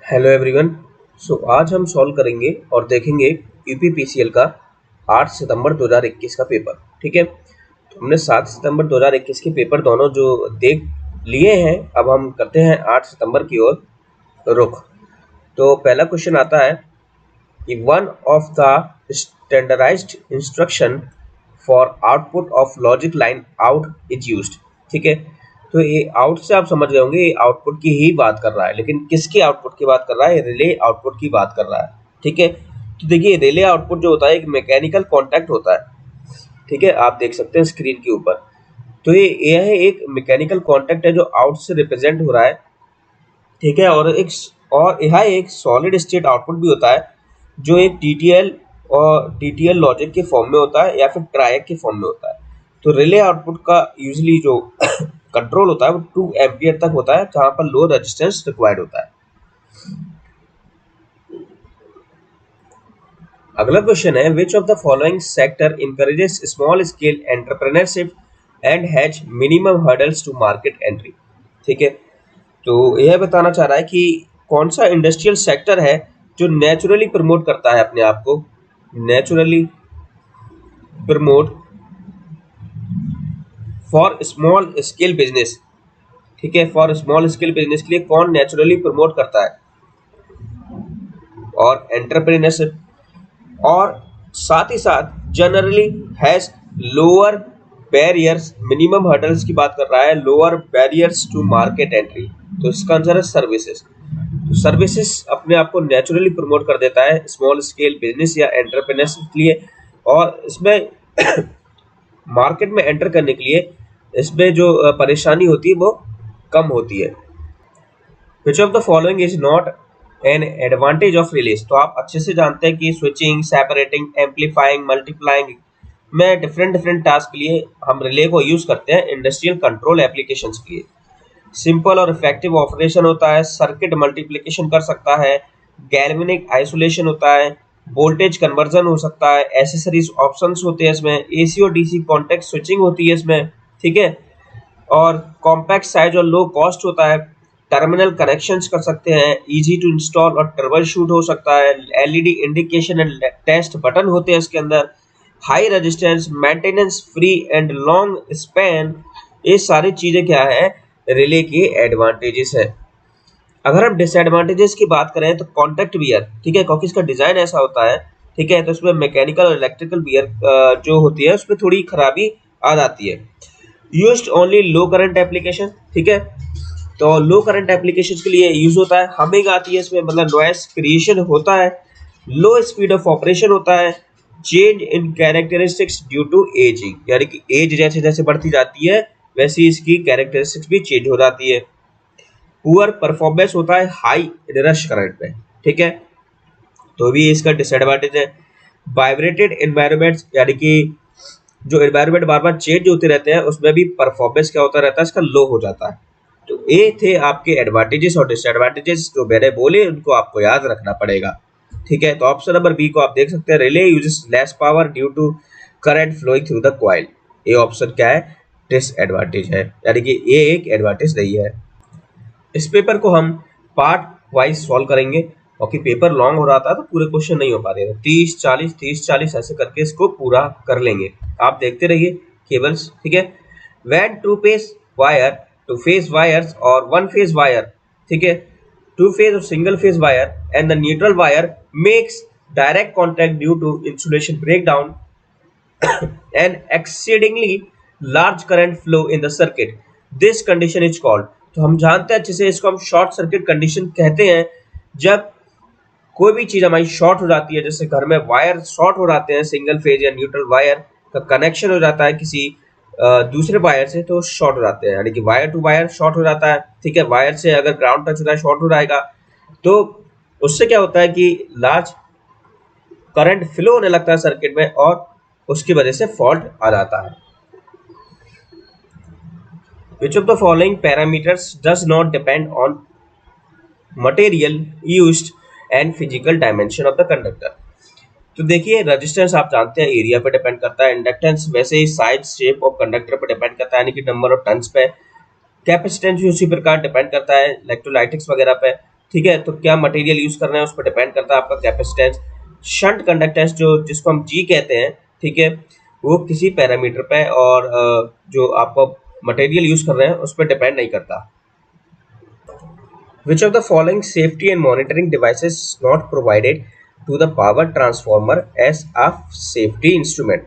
Hello everyone. आज हम solve करेंगे और देखेंगे यूपीपीसीएल का 8 सितंबर 2021 का पेपर। ठीक है, तो हमने 7 सितंबर 2021 के पेपर दोनों जो देख लिए हैं, अब हम करते हैं 8 सितंबर की ओर रुख। तो पहला क्वेश्चन आता है कि one of the standardized instruction for output of logic line out is used. ठीक है, तो ये आउट से आप समझ गए होंगे, ये आउटपुट की ही बात कर रहा है, लेकिन किसकी आउटपुट की बात कर रहा है? रिले आउटपुट की बात कर रहा है। ठीक है, तो देखिए रिले आउटपुट जो होता है एक मैकेनिकल कॉन्टैक्ट होता है। ठीक है, आप देख सकते हैं स्क्रीन के ऊपर। तो ये है एक मैकेनिकल कॉन्टैक्ट है जो आउट से रिप्रेजेंट हो रहा है। ठीक है, और यह एक सॉलिड स्टेट आउटपुट भी होता है जो एक टीटीएल और टीटीएल लॉजिक के फॉर्म में होता है या फिर ट्रायक के फॉर्म में होता है। तो रिले आउटपुट का यूजली जो कंट्रोल होता है वो 2 एम्पियर तक होता है, जहां पर लो रेजिस्टेंस रिक्वायर्ड होता है। अगला क्वेश्चन है which of the following sector encourages small scale entrepreneurship and has minimum hurdles to market entry. ठीक है, तो यह बताना चाह रहा है कि कौन सा इंडस्ट्रियल सेक्टर है जो नेचुरली प्रमोट करता है अपने आप को, naturally promote for small scale business. ठीक है, फॉर स्मॉल स्केल बिजनेस के लिए कौन नेचुरली प्रमोट करता है और एंटरप्रेन्योरशिप, और साथ ही साथ generally has lower barriers, minimum hurdles की बात कर रहा है, lower barriers to market entry. तो इसका आंसर है सर्विसेज। तो सर्विसेज अपने आप को नेचुरली प्रमोट कर देता है स्मॉल स्केल बिजनेस या एंटरप्रेन्योरशिप के लिए, और इसमें मार्केट में एंटर करने के लिए इसमें जो परेशानी होती है वो कम होती है। Which of the following is not an advantage of release. तो आप अच्छे से जानते हैं कि स्विचिंग, सेपरेटिंग, एम्पलीफाइंग, मल्टीप्लाइंग में डिफरेंट डिफरेंट टास्क के लिए हम रिले को यूज करते हैं इंडस्ट्रियल कंट्रोल एप्लीकेशंस के लिए। सिंपल और इफेक्टिव ऑपरेशन होता है, सर्किट मल्टीप्लिकेशन कर सकता है, गैल्वेनिक आइसोलेशन होता है, वोल्टेज कन्वर्जन हो सकता है, एसेसरीज ऑप्शंस होते हैं इसमें, एसी और डीसी कॉन्टेक्ट स्विचिंग होती है इसमें। ठीक है, और कॉम्पैक्ट साइज और लो कॉस्ट होता है, टर्मिनल कनेक्शंस कर सकते हैं, इजी टू इंस्टॉल और ट्रबल शूट हो सकता है, LED indication and test button होते हैं इसके अंदर, high resistance, maintenance free and long span. ये सारी चीजें क्या है? रिले के एडवांटेजेस है। अगर हम डिसएडवांटेजेस की बात करें तो कॉन्टैक्ट वियर, ठीक है, क्योंकि इसका डिजाइन ऐसा होता है। ठीक है, तो इसमें मैकेनिकल और इलेक्ट्रिकल वियर जो होती है उसमें थोड़ी खराबी आ जाती है। यूज्ड ओनली लो करंट एप्लीकेशन। ठीक है, तो लो करंट एप्लीकेशन के लिए यूज होता है। हमिंग आती है इसमें, मतलब नॉइस क्रिएशन होता है। लो स्पीड ऑफ ऑपरेशन होता है। Change in characteristics due to ageing, यानी कि एज जैसे जैसे बढ़ती जाती है वैसे इसकी कैरेक्टरिस्टिक्स भी चेंज हो जाती है। पुअर परफॉर्मेंस होता है हाई रश करंट में। ठीक है, तो भी इसका डिसएडवांटेज है। वाइब्रेटेड एनवायरनमेंट्स, यानी कि जो एनवायरनमेंट बार बार चेंज होते रहते हैं उसमें भी परफॉर्मेंस क्या होता रहता है, इसका लो हो जाता है। तो ये थे आपके एडवांटेजेस और डिसएडवांटेजेस जो मैंने बोले, उनको आपको याद रखना पड़ेगा। ठीक है, तो ऑप्शन नंबर बी को आप देख सकते हैं, relay uses less power due to current flowing through the coil. ये ऑप्शन क्या है? डिसएडवांटेज है, यानी कि ये एक एडवांटेज नहीं है। इस पेपर को हम पार्ट वाइज सॉल्व करेंगे, क्योंकि पेपर लॉन्ग हो रहा था तो पूरे क्वेश्चन नहीं हो पा रहे थे। 30 40 ऐसे करके इसको पूरा कर लेंगे। आप देखते रहिए केबल्स। ठीक है, when two phase wire, two phase wires और वन फेस वायर, ठीक है, टू फेस और single phase wire and the neutral wire makes direct contact due to insulation breakdown and exceedingly large current flow in the circuit, this condition is called। तो हम जानते हैं अच्छे से, इसको हम शॉर्ट सर्किट कंडीशन कहते हैं। जब कोई भी चीज हमारी शॉर्ट हो जाती है, जैसे घर में वायर शॉर्ट हो जाते हैं, सिंगल फेज या न्यूट्रल वायर का कनेक्शन हो जाता है किसी दूसरे वायर से, तो शॉर्ट हो जाते हैं, यानी कि वायर टू वायर शॉर्ट हो जाता है। ठीक है, वायर से अगर ग्राउंड टच होता है शॉर्ट हो जाएगा। तो उससे क्या होता है कि लार्ज करंट फ्लो होने लगता है सर्किट में और उसकी वजह से फॉल्ट आ जाता है। Which of the following parameters does not depend on material used and physical dimension of the conductor। तो देखिए रेजिस्टेंस आप जानते हैं एरिया पे डिपेंड करता है, इंडक्टेंस वैसे ही साइज शेप ऑफ कंडक्टर पे डिपेंड करता है, यानी कि नंबर ऑफ टर्न्स पे। कैपेसिटेंस भी उसी प्रकार डिपेंड करता है इलेक्ट्रोलाइटिक्स वगैरह पे। ठीक है, तो क्या मटेरियल यूज कर रहे हैं उस पर डिपेंड करता है आपका कैपेसिटेंस। शंट कंडक्टेंस जो जिसको हम जी कहते हैं, ठीक है, वो किसी पैरामीटर पे और जो आपको मटेरियल यूज कर रहे हैं उस पर डिपेंड नहीं करता। Which of the following safety and monitoring devices is not provided to the power transformer as a safety instrument?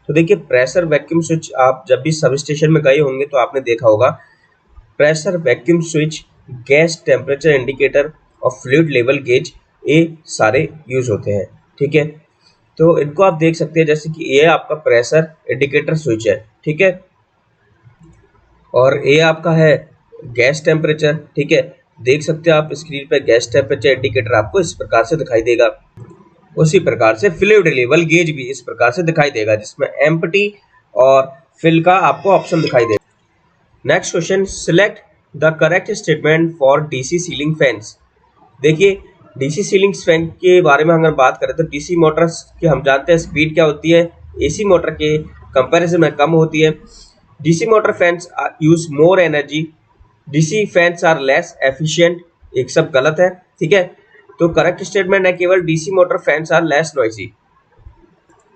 तो देखिए, प्रेशर वैक्यूम स्विच, आप जब भी सब स्टेशन में गए होंगे तो आपने देखा होगा pressure vacuum switch, gas temperature indicator और फ्लूइड लेवल गेज, ये सारे यूज होते हैं। ठीक है, तो इनको आप देख सकते हैं जैसे कि ये आपका प्रेशर इंडिकेटर स्विच है, ठीक है, और ये आपका है गैस टेम्परेचर। ठीक है, देख सकते हैं आप स्क्रीन पर गैस टेम्परेचर इंडिकेटर आपको इस प्रकार से दिखाई देगा। उसी प्रकार से फ्लूइड लेवल गेज भी इस प्रकार से दिखाई देगा, जिसमें एम्प्टी और फिल का आपको ऑप्शन दिखाई देगा। Next question, select the correct statement for DC ceiling fans. देखिए, डीसी सीलिंग फैन के बारे में अगर बात करें तो डीसी मोटर्स की हम जानते हैं स्पीड क्या होती है, एसी मोटर के कंपैरिजन में कम होती है। DC motor fans use more energy, DC fans are less efficient, एक सब गलत है। ठीक है, तो करेक्ट स्टेटमेंट है केवल DC motor fans are less noisy.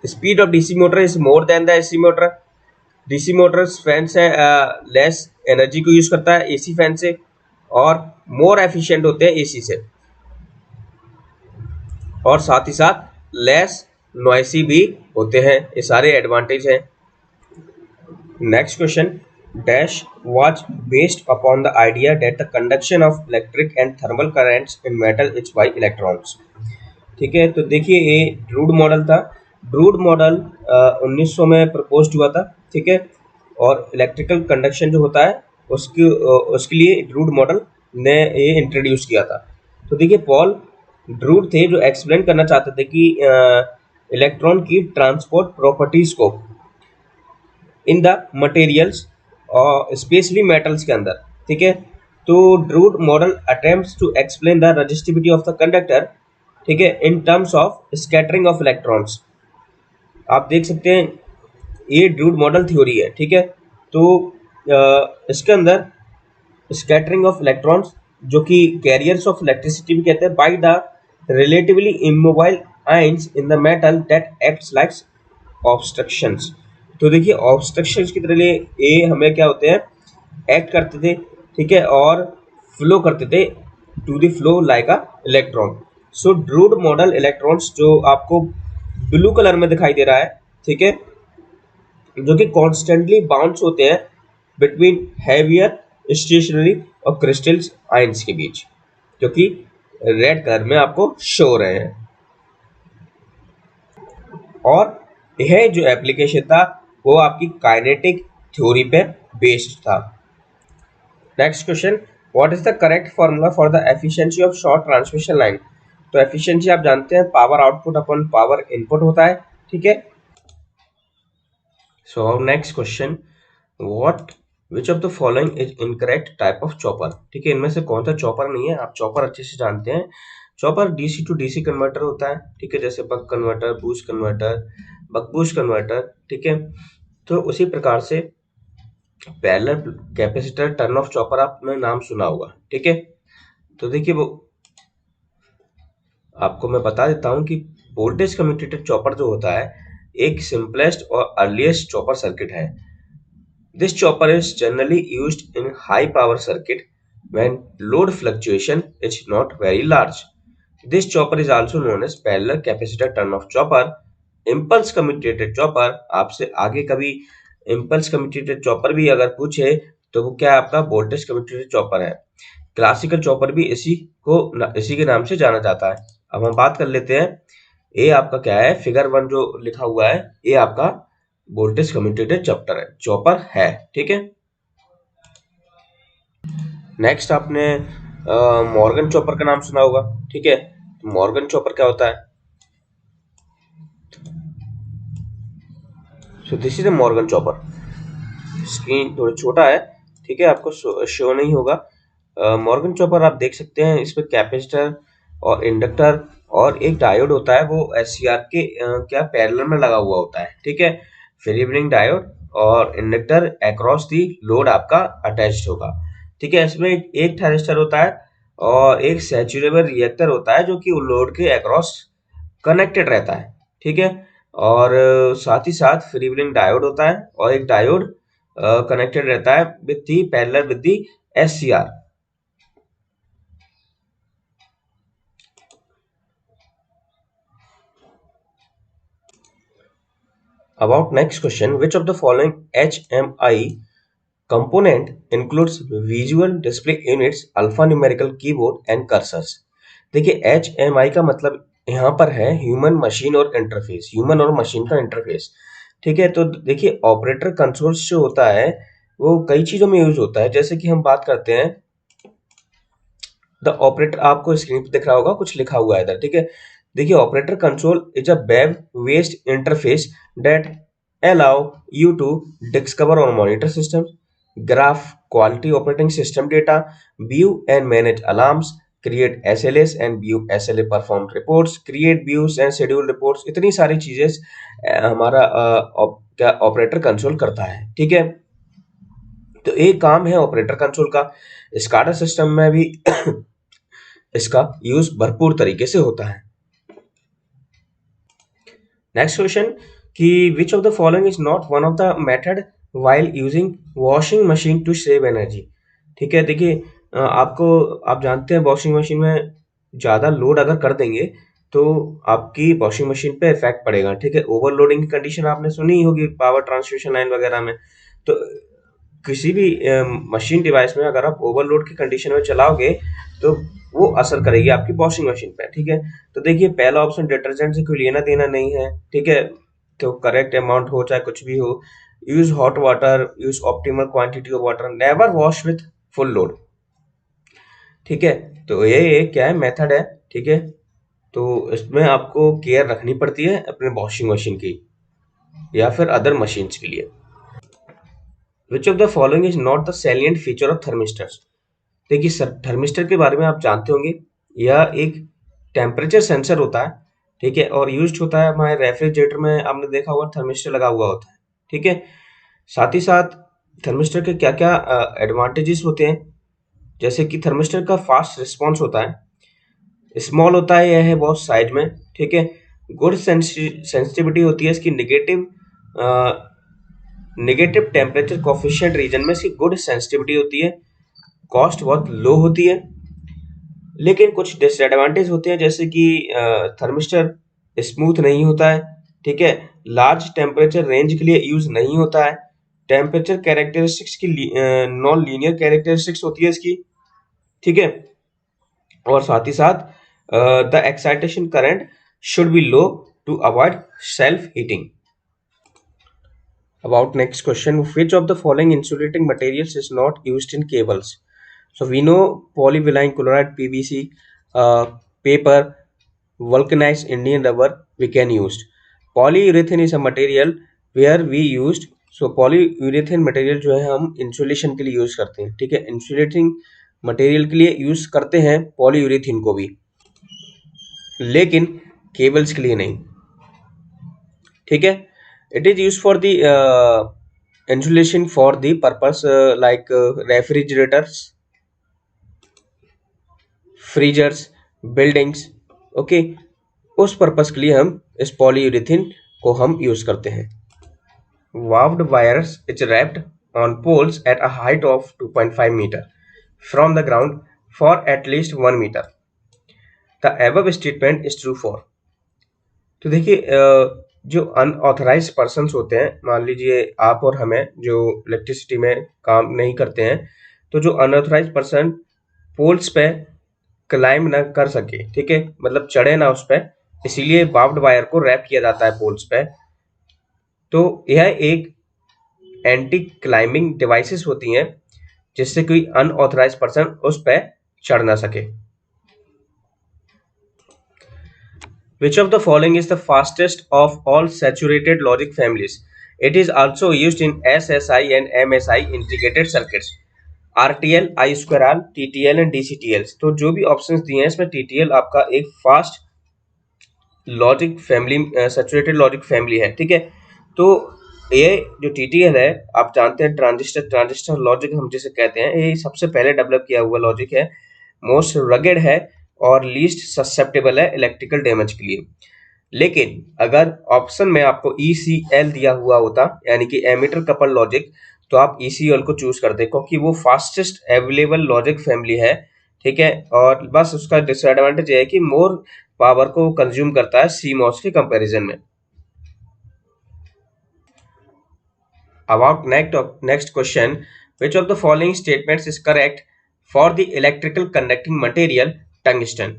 Speed of DC motor is more than the AC motor. DC motors fans है लेस एनर्जी को यूज करता है एसी फैन से, और मोर एफिशिएंट होते हैं एसी से, और साथ ही साथ लेस नॉइसी भी होते हैं। ये सारे एडवांटेज हैं। Next question, dash was based upon the idea that the conduction of electric and thermal currents in metal is by electrons। ठीक है, तो देखिए ये ड्रूड मॉडल था। ड्रूड मॉडल 1900 में प्रपोज्ड हुआ था। ठीक है, और इलेक्ट्रिकल कंडक्शन जो होता है उसके लिए ड्रूड मॉडल ने ये इंट्रोड्यूस किया था। तो देखिए, पॉल ड्रूड थे जो एक्सप्लेन करना चाहते थे कि इलेक्ट्रॉन की ट्रांसपोर्ट प्रॉपर्टीज को इन द मटेरियल्स और स्पेशली मेटल्स के अंदर। ठीक है, तो Drude model attempts to explain the resistivity of the conductor, ठीक है, in terms of scattering of electrons. आप देख सकते हैं ये ड्रूड मॉडल थ्योरी है। ठीक है, तो इसके अंदर स्कैटरिंग ऑफ इलेक्ट्रॉन्स जो कि कैरियर्स ऑफ इलेक्ट्रिसिटी भी कहते हैं, by the relatively immobile ions in the metal that acts like obstructions. तो देखिए, ऑब्स्ट्रक्शंस की तरह ये हमें क्या होते हैं, एक्ट करते थे। ठीक है, और फ्लो करते थे to the flow like a electron. So Drude model electrons जो आपको ब्लू कलर में दिखाई दे रहा है, ठीक है, जो कि कॉन्स्टेंटली बाउंस होते हैं बिटवीन हैवियर स्टेशनरी और क्रिस्टल्स आयंस के बीच, जो कि रेड कलर में आपको शो हो रहे हैं। और यह जो एप्लीकेशन था वो आपकी काइनेटिक थ्योरी पे बेस्ड था। Next question, what is the correct formula for the efficiency of short transmission line. तो एफिशिएंसी आप जानते हैं power output upon power input होता है। ठीक है, so next question, what which of the following is incorrect type of chopper. ठीक है, इनमें से कौन सा चॉपर नहीं है, आप चॉपर अच्छे से जानते हैं। Chopper DC to DC converter होता है। ठीक है, जैसे buck converter, boost converter, buck boost converter. ठीक है, तो उसी प्रकार से parallel capacitor turn off chopper आपने नाम सुना होगा। ठीक है, तो देखिए वो आपको मैं बता देता हूं कि वोल्टेज कम्यूटेटर चॉपर जो होता है एक सिंपलेस्ट और अर्लीस्ट चॉपर सर्किट है। This chopper is generally used in high power circuit when load fluctuation is not very large. This chopper is also known as parallel capacitor turn off chopper. Impulse commutator chopper, आपसे आगे कभी impulse commutator chopper भी अगर पूछे तो वो क्या आपका वोल्टेज कम्यूटेटर चॉपर है। क्लासिकल चॉपर भी इसी के नाम से जाना जाता है। अब हम बात कर लेते हैं, ये आपका क्या है, फिगर 1 जो लिखा हुआ है ये आपका वोल्टेज कम्यूटेटर चॉपर है। ठीक है, नेक्स्ट आपने मॉर्गन चॉपर का नाम सुना होगा। ठीक है, मॉर्गन चॉपर क्या होता है, so this is a Morgan chopper. Screen थोड़ा छोटा है, ठीक है, आपको शो नहीं होगा। मॉर्गन चॉपर आप देख सकते हैं, इसमें कैपेसिटर और इंडक्टर और एक डायोड होता है, वो एससीआर के क्या पैरेलल में लगा हुआ होता है। ठीक है, फ्रीव्हीलिंग डायोड और इंडक्टर अक्रॉस दी लोड आपका अटैच्ड होगा। ठीक है, इसमें एक थायरिस्टर होता है और एक सैचुरेबल रिएक्टर होता है जो कि लोड के अक्रॉस कनेक्टेड रहता है, ठीक है। और साथ ही साथ फ्रीव्हीलिंग डायोड होता है और एक डायोड कनेक्टेड रहता है with the parallel with the SCR. About next question, which of the following HMI component includes visual display units, alphanumerical keyboard and cursors? देखिए HMI का मतलब यहाँ पर है ह्यूमन मशीन और इंटरफेस, ह्यूमन और मशीन का इंटरफेस, ठीक है। तो देखिए ऑपरेटर कंसोल्स जो होता है वो कई चीजों में यूज होता है, जैसे कि हम बात करते हैं द ऑपरेटर, आपको स्क्रीन पे दिख रहा होगा कुछ लिखा हुआ है इधर, ठीक है। देखिए operator console is a web based interface that allow you to discover और monitor system, graph quality operating system data, view and manage alarms, create SLS and view SLA perform reports, create views and schedule reports. इतनी सारी चीजें हमारा क्या operator console करता है, ठीक है। तो एक काम है ऑपरेटर कंसोल का। स्काडा सिस्टम में भी इसका यूज भरपूर तरीके से होता है। नेक्स्ट क्वेश्चन कि which of the following is not one of the method while using washing machine to save energy, ठीक है। देखिए आपको, आप जानते हैं वॉशिंग मशीन में ज्यादा लोड अगर कर देंगे तो आपकी वॉशिंग मशीन पे इफेक्ट पड़ेगा, ठीक है। ओवरलोडिंग की कंडीशन आपने सुनी ही होगी पावर ट्रांसमिशन लाइन वगैरह में। तो किसी भी मशीन डिवाइस में अगर आप ओवरलोड की कंडीशन में चलाओगे तो वो असर करेगी आपकी वॉशिंग मशीन पे, ठीक है। तो देखिए पहला ऑप्शन डिटर्जेंट से कोई लेना देना नहीं है, ठीक है। तो करेक्ट अमाउंट हो चाहे कुछ भी हो, use hot water, use optimal quantity of water, never wash with full load, ठीक है। तो ये क्या है, मेथड है, ठीक है। तो इसमें आपको केयर रखनी पड़ती है अपने वॉशिंग मशीन की या फिर अदर मशीन्स के लिए। विच of the following is not the salient feature of thermistors? देखिए सर थर्मिस्टर के बारे में आप जानते होंगे, यह एक टेम्परेचर सेंसर होता है, ठीक है। और यूज्ड होता है हमारे रेफ्रिजरेटर में, आपने देखा होगा थर्मिस्टर लगा हुआ होता है, ठीक है। साथ ही साथ थर्मिस्टर के क्या क्या एडवांटेजेस होते हैं, जैसे कि थर्मिस्टर का फास्ट रिस्पॉन्स होता है, स्मॉल होता है, यह है बहुत साइज में, ठीक है। गुड सेंसिटिविटी होती है इसकी, नेगेटिव टेम्परेचर कोफिशिएंट रीजन में इसकी गुड सेंसिटिविटी होती है, कॉस्ट बहुत लो होती है। लेकिन कुछ डिसएडवांटेज होते हैं, जैसे कि थर्मिस्टर स्मूथ नहीं होता है, ठीक है। लार्ज टेम्परेचर रेंज के लिए यूज नहीं होता है, टेम्परेचर कैरेक्टरिस्टिक्स की नॉन लीनियर कैरेक्टरिस्टिक्स होती है इसकी, ठीक है। और साथ ही साथ the excitation current should be low to avoid self heating. About next question, which of the following insulating materials is not used in cables? So we know polyvinyl chloride, PVC, paper, vulcanized Indian rubber we can use. Polyurethane is a material where we used, so polyurethane material जो है हम insulation के लिए use करते हैं, ठीक है। Insulating material के लिए यूज करते हैं पॉलीयूरेथेन को भी, लेकिन केबल्स के लिए नहीं, ठीक है। It is used for the insulation for the purpose like refrigerators, freezers, buildings, okay। उस पर्पस के लिए हम इस पॉलीयूरेथेन को हम यूज करते हैं। Wound wires is wrapped on poles at a height of 2.5 meter from the ground for at least 1 meter. The above statement is true for। तो देखिए जो अनऑथराइज पर्सन्स होते हैं, मान लीजिए आप और हमें जो इलेक्ट्रिसिटी में काम नहीं करते हैं, तो जो अनऑथराइज पर्सन पोल्स पे क्लाइंब ना कर सके, ठीक है, मतलब चढ़े ना उस पे, इसीलिए बार्ब्ड वायर को रैप किया जाता है पोल्स पे। तो यह एक एंटी क्लाइंबिंग डिवाइसेस होती हैं जिससे कोई अनऑथराइज पर्सन उस पे चढ़ ना सके। Which of the following is the fastest of all saturated logic families? It is also used in SSI and MSI integrated circuits. RTL, I square R, TTL and DCTL। तो जो भी options दिए हैं इसमें TTL आपका एक fast logic family, saturated logic family है, ठीक है। तो ये जो TTL है, आप जानते हैं ट्रांजिस्टर लॉजिक हम जिसे कहते हैं, ये सबसे पहले डेवलप किया हुआ लॉजिक है मोस्ट रगेड है और लीस्ट ससेप्टेबल है इलेक्ट्रिकल डैमेज के लिए। लेकिन अगर ऑप्शन में आपको ECL दिया हुआ होता यानी कि एमिटर कपल लॉजिक, तो आप ECL को चूज करते क्योंकि वो फास्टेस्ट अवेलेबल लॉजिक फैमिली है, ठीक है। और बस उसका डिसएडवांटेज ये है कि मोर पावर को कंज्यूम करता है CMOS के कंपैरिजन में। About next question, which of the following statements is correct for the electrical conducting material tungsten?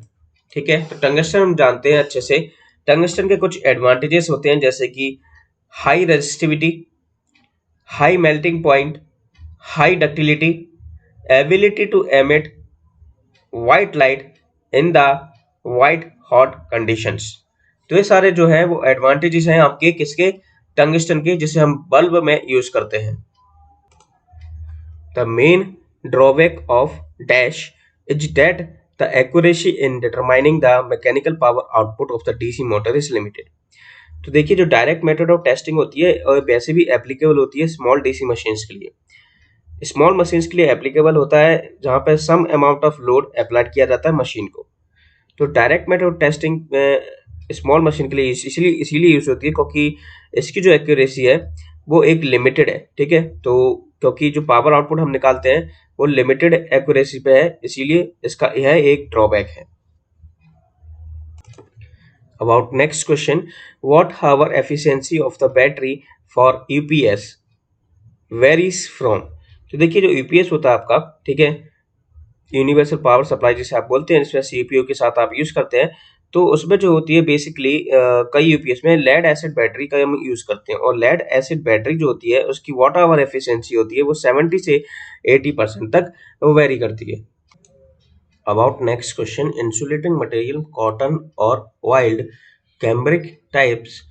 ठीक है, तो टंगस्टन हम जानते हैं अच्छे से। टंगस्टन के कुछ एडवांटेजेस होते हैं जैसे कि high resistivity, high melting point, high ductility, ability to emit white light in the white hot conditions. तो ये सारे जो है वो एडवांटेजेस हैं आपके किसके, टंगस्टन के, जिसे हम बल्ब में यूज करते हैं। The main drawback of dash is that the accuracy in determining the mechanical power output of the DC motor is limited. तो देखिए जो डायरेक्ट मेथड ऑफ टेस्टिंग होती है और वैसे भी एप्लीकेबल होती है स्मॉल डीसी मशीन्स के लिए। स्मॉल मशीन्स के लिए एप्लीकेबल होता है जहां पर some amount of load applied किया जाता है मशीन को। तो direct method of testing small machine के लिए इसीलिए यूज होती है क्योंकि इसकी जो एक्यूरेसी है वो एक लिमिटेड है, ठीक है। तो क्योंकि जो पावर आउटपुट हम निकालते हैं वो लिमिटेड एक्यूरेसी पे है, इसीलिए इसका यह एक ड्रॉबैक है। About next question, watt hour efficiency of the battery for UPS varies from. तो देखिए जो यूपीएस होता है आपका, ठीक है, यूनिवर्सल पावर सप्लाई जिसे आप बोलते हैं, इसमें सीपीयू के साथ आप यूज करते हैं। तो उसमें जो होती है बेसिकली कई यूपीएस में लेड एसिड बैटरी का हम यूज करते हैं और लेड एसिड बैटरी जो होती है उसकी वॉट आवर एफिशिएंसी होती है वो 70 से 80% तक वो वेरी करती है। About next question, insulating material cotton और wild cambric types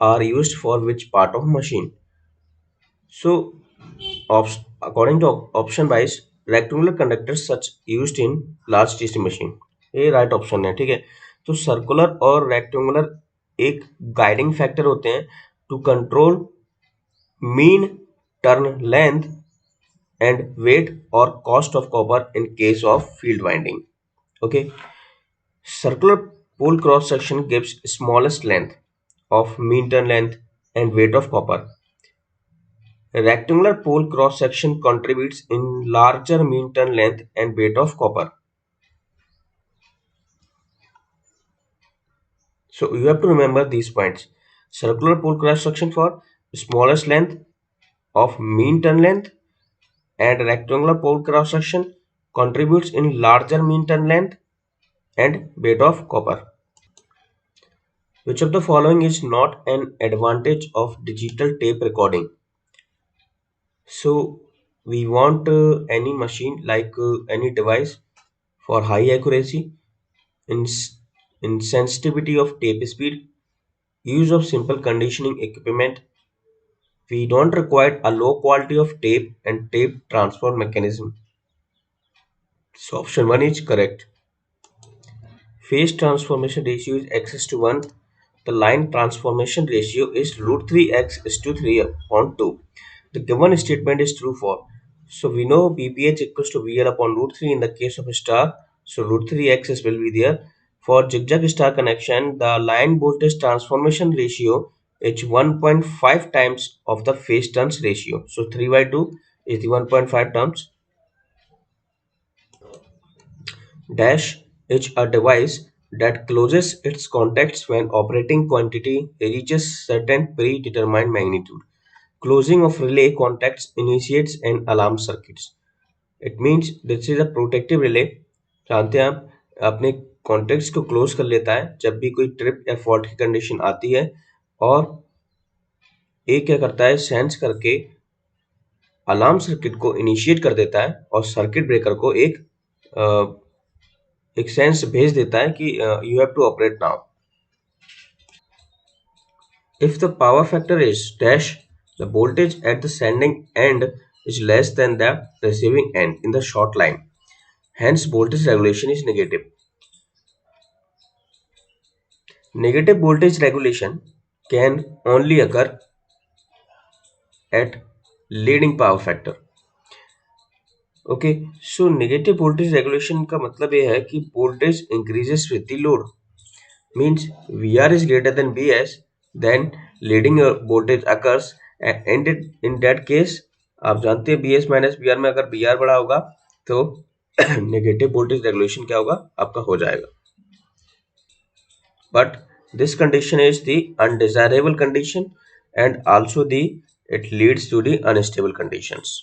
are used for which part of machine. So according to option wise, rectangular conductors such used in large DC machine, ये राइट ऑप्शन है, ठीक है। तो circular और rectangular एक guiding factor होते हैं to control mean turn length and weight और cost of copper in case of field winding. Okay, circular pole cross section gives smallest length of mean turn length and weight of copper. Rectangular pole cross section contributes in larger mean turn length and weight of copper. So you have to remember these points. Circular pole cross section for smallest length of mean turn length, and rectangular pole cross section contributes in larger mean turn length and weight of copper. Which of the following is not an advantage of digital tape recording? So we want any machine like any device for high accuracy, in sensitivity of tape speed, use of simple conditioning equipment. We don't require a low quality of tape and tape transfer mechanism. So option 1 is correct. Phase transformation ratio is x to 1. The line transformation ratio is √3x is to 3 upon 2. The given statement is true for. So we know BPH equals to VL upon √3 in the case of a star. So √3x will be there. For zigzag star connection, the line voltage transformation ratio is 1.5 times of the phase turns ratio. So 3/2 is the 1.5 terms. Dash is a device that closes its contacts when operating quantity reaches certain predetermined magnitude. Closing of relay contacts initiates an alarm circuits. It means this is a protective relay. जानते हैं आप, अपने contacts को close कर लेता है जब भी कोई ट्रिप या फॉल्ट की कंडीशन आती है, और ये क्या करता है, सेंस करके अलार्म सर्किट को इनिशिएट कर देता है और सर्किट ब्रेकर को एक सेंस भेज देता है कि you have to operate now. If the power factor is dash, the voltage at the sending end is less than the receiving end in the short line. Hence, voltage regulation is negative. Negative voltage regulation can only occur at leading power factor. Okay, so negative voltage regulation का मतलब ये है कि voltage increases with the load, means VR is greater than BS, then leading voltage occurs, and in that case आप जानते हैं BS minus BR में अगर BR बड़ा होगा तो नेगेटिव वोल्टेज रेगुलेशन क्या होगा आपका हो जाएगा. But this condition is the undesirable condition, and also the it leads to the unstable conditions.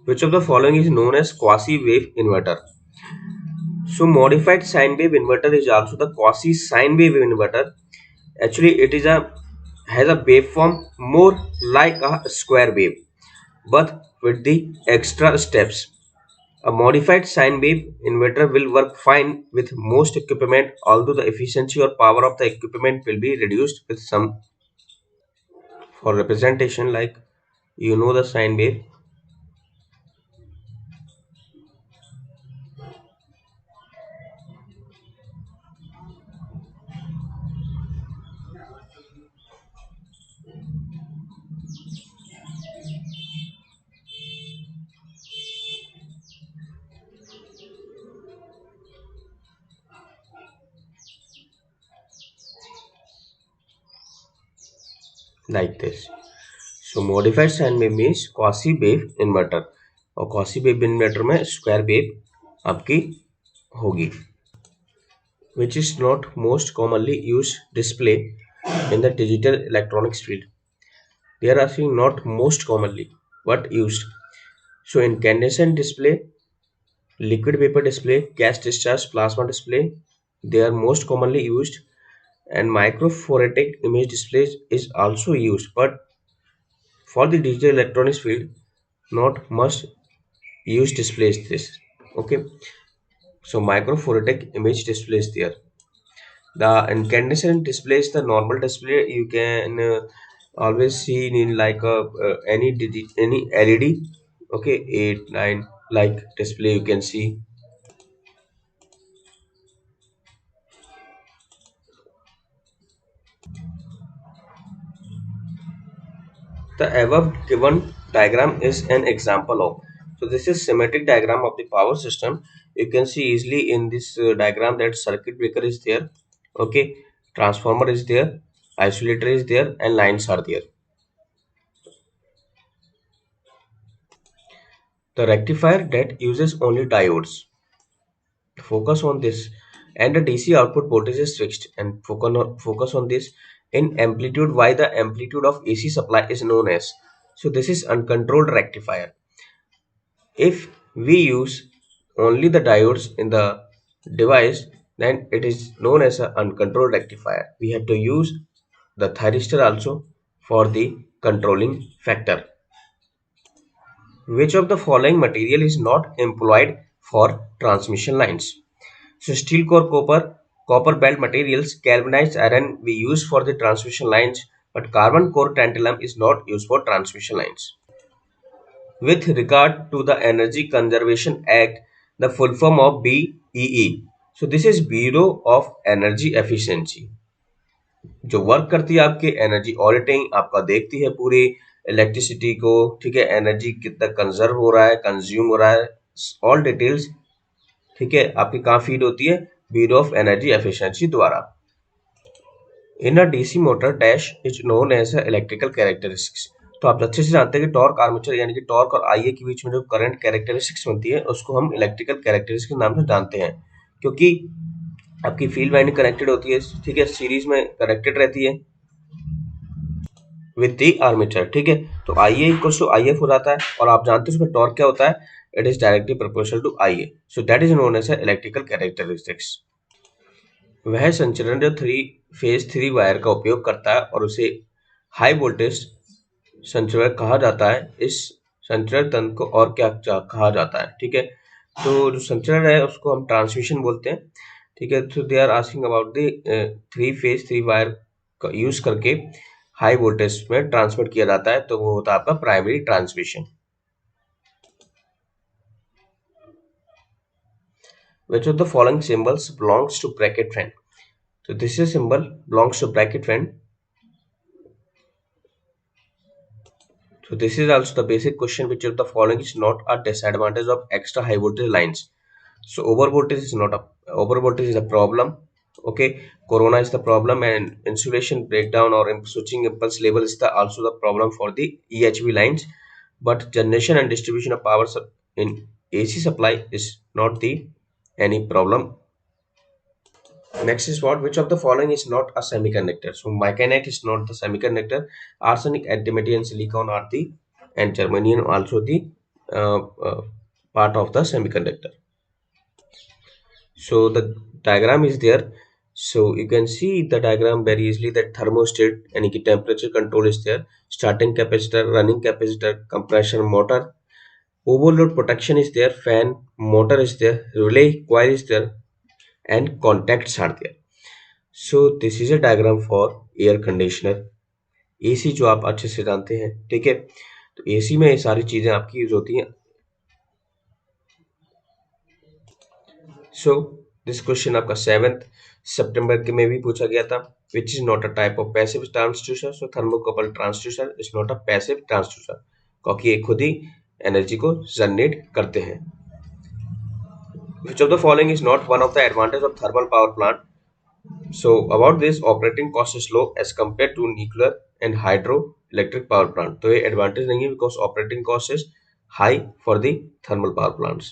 Which of the following is known as quasi-wave inverter? So modified sine wave inverter is also the quasi sine wave inverter. Actually, it is a has a waveform more like a square wave, but with the extra steps. A modified sine wave inverter will work fine with most equipment, although the efficiency or power of the equipment will be reduced with some. For representation, like the sine wave, like this. So modified sine wave means quasi wave inverter, और quasi wave inverter में square wave आपकी होगी. Which is not most commonly used display in the digital electronics field. They are asking not most commonly, but used. So incandescent display, liquid vapor display, gas discharge, plasma display, they are most commonly used, and microphoretic image displays is also used, but for the digital electronics field, not much used displays this. Okay, so microphoretic image displays there. The incandescent display is the normal display you can always see in like any LED. Okay, 8 9 like display you can see. The above given diagram is an example of. So this is schematic diagram of the power system. You can see easily in this diagram that circuit breaker is there. Okay, transformer is there, isolator is there, and lines are there. The rectifier that uses only diodes. Focus on this, and the DC output voltage is fixed, and focus on this. In amplitude, why the amplitude of AC supply is known as. So this is uncontrolled rectifier. If we use only the diodes in the device, then it is known as an uncontrolled rectifier. We have to use the thyristor also for the controlling factor. Which of the following material is not employed for transmission lines? So steel core copper, copper belt materials, galvanized iron we use for the transmission lines, but carbon core tantalum is not used for transmission lines. With regard to the Energy Conservation Act, the full form of BEE. So this is Bureau of Energy Efficiency, जो work करती है आपके energy auditing, आपका देखती है पूरी electricity को, ठीक है, एनर्जी कितना कंजर्व हो रहा है, कंज्यूम हो रहा है, ऑल डिटेल्स, ठीक है, आपकी कहाँ फीड होती है, ब्यूरो ऑफ एनर्जी एफिशिएंसी द्वारा. In a DC motor dash is known as electrical characteristics. तो आप अच्छे से जानते हैं कि टॉर्क आर्मेचर यानी कि टॉर्क और आईए के बीच में जो करंट कैरेक्टरिस्टिक्स बनती है उसको हम इलेक्ट्रिकल कैरेक्टरिस्टिक्स के नाम से जानते हैं, क्योंकि आपकी फील्ड वाइंडिंग कनेक्टेड होती है, ठीक है, सीरीज में कनेक्टेड रहती है विद दी आर्मेचर, ठीक है. तो आईए इक्वल्स टू आईएफ हो जाता है, और आप जानते हैं उसमें टॉर्क क्या होता है, it is directly proportional to IA. So that is known as electrical characteristics. वह संचरण जो थ्री वायर का उपयोग करता है और उसे हाई वोल्टेज संचरण कहा जाता है, इस संचरण तंत्र को और क्या कहा जाता है, ठीक है. तो जो संचरण है उसको हम ट्रांसमिशन बोलते हैं, ठीक है. तो they are asking about the three wire का यूज करके हाई वोल्टेज में ट्रांसमिट किया जाता है, तो वो होता है आपका primary transmission. Which of the following symbols belongs to bracket fan? So this is symbol belongs to bracket fan. So this is also the basic question, which of the following is not a disadvantage of extra high voltage lines. So over voltage is not a over voltage is a problem. Okay, corona is the problem, and insulation breakdown or switching impulse level is the also the problem for the EHV lines. But generation and distribution of power in AC supply is not the any problem. Next is what? Which of the following is not a semiconductor? So micanite is not the semiconductor. Arsenic, antimony, and silicon are the, and germanium also the uh, uh, part of the semiconductor. So the diagram is there. So you can see the diagram very easily, that thermostat and temperature control is there. Starting capacitor, running capacitor, compression motor, overload protection is there, fan, motor is there, relay coil is there, and contacts are there. So this is a diagram for air conditioner, AC जो आप अच्छे से जानते हैं, ठीक है। तो AC में ये सारी चीजें आपकी यूज होती हैं। सो दिस क्वेश्चन आपका 7 सितंबर के में भी पूछा गया था। Which is not a type of passive transducer? So thermocouple transducer is not a passive transducer, क्योंकि ये खुद ही एनर्जी को जनरेट करते हैं। Which of the following is not one of the advantage of thermal power plant? So about this, operating cost is low as compared to nuclear and hydroelectric power plant. तो ये advantage नहीं है because operating cost is high for the thermal power plants.